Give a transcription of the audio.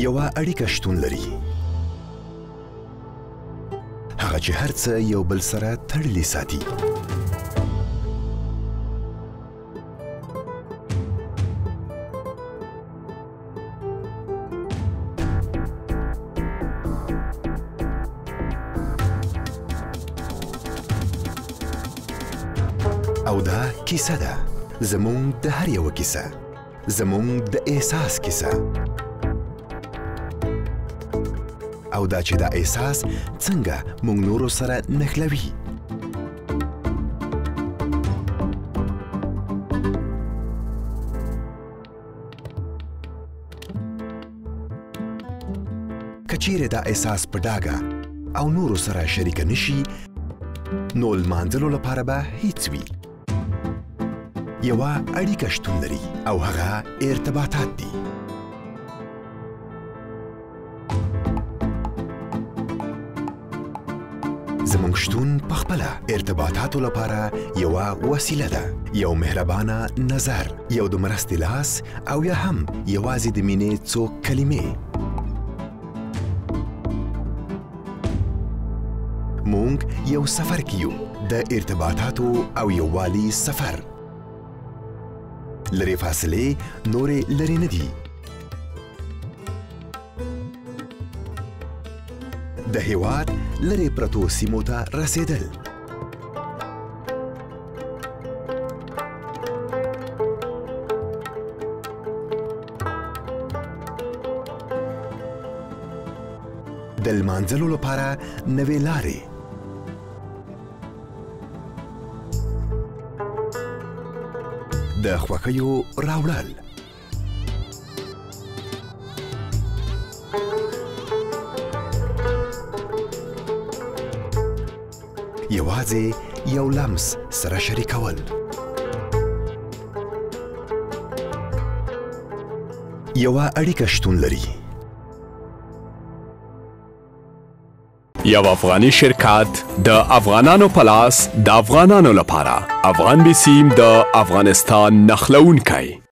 یوه اړیکه شتون لري، هغه چې هر څه یو بل سره تړلي ساتي. او دا کیسه ده، زمونږ د هر یوه کیسه، زمونږ د احساس کیسه. او دا چې دا احساس څنګه مونږ نورو سره نښلوي. که چیرې دا احساس په ډاګه او نورو سره شریکه نشي، نو لمانځلو لپاره به هیڅ وي. یوه اړیکه شتون لري او هغه ارتباطات دي. زمونږ شتون پخپله ارتباطاتو لپاره یوه وسیله ده، یو مهربانه نظر، یو د مرستې لاس، او یا هم یوازې د مینې څو کلمې. مونږ یو سفر کې یو، د ارتباطاتو او یووالي سفر. لرې فاصلې نورې لرې نه دي. د هېواد لرې پرتو سیمو ته رسېدل. د لمانځلو لپاره نوې لارې. د خوښیو راوړل. یوازې یو لمس سره شریکول. یوه اړیکه شتون لري. یو افغاني شرکت د افغانانو په لاس د افغانانو لپاره. افغان بیسیم د افغانستان نښلونکی.